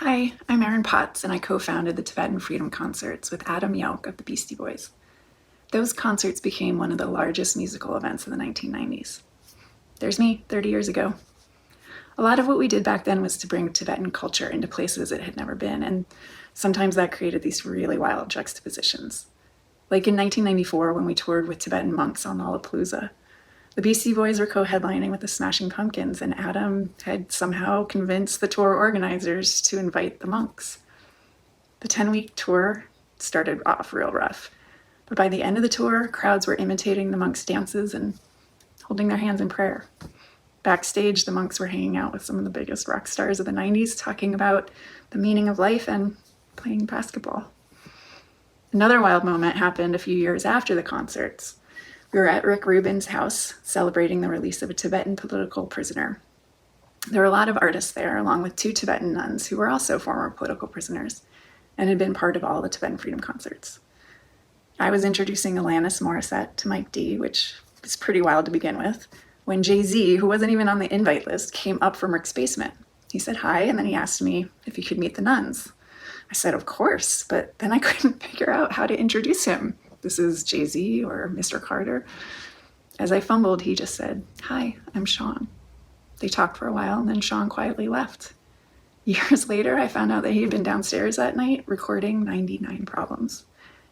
Hi, I'm Erin Potts, and I co-founded the Tibetan Freedom Concerts with Adam Yauch of the Beastie Boys. Those concerts became one of the largest musical events in the 1990s. There's me, 30 years ago. A lot of what we did back then was to bring Tibetan culture into places it had never been, and sometimes that created these really wild juxtapositions. Like in 1994 when we toured with Tibetan monks on Lollapalooza. The Beastie Boys were co-headlining with the Smashing Pumpkins, and Adam had somehow convinced the tour organizers to invite the monks. The 10-week tour started off real rough, but by the end of the tour, crowds were imitating the monks' dances and holding their hands in prayer. Backstage, the monks were hanging out with some of the biggest rock stars of the 90s, talking about the meaning of life and playing basketball. Another wild moment happened a few years after the concerts. We were at Rick Rubin's house celebrating the release of a Tibetan political prisoner. There were a lot of artists there, along with 2 Tibetan nuns who were also former political prisoners and had been part of all the Tibetan Freedom Concerts. I was introducing Alanis Morissette to Mike D, which was pretty wild to begin with, when Jay-Z, who wasn't even on the invite list, came up from Rick's basement. He said hi, and then he asked me if he could meet the nuns. I said, of course, but then I couldn't figure out how to introduce him. This is Jay-Z or Mr. Carter. As I fumbled, he just said, hi, I'm Sean. They talked for a while, and then Sean quietly left. Years later, I found out that he had been downstairs that night recording 99 Problems.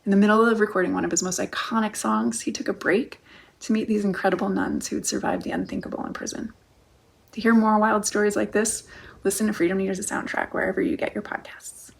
In the middle of recording one of his most iconic songs, he took a break to meet these incredible nuns who had survived the unthinkable in prison. To hear more wild stories like this, listen to Freedom Needers: A Soundtrack wherever you get your podcasts.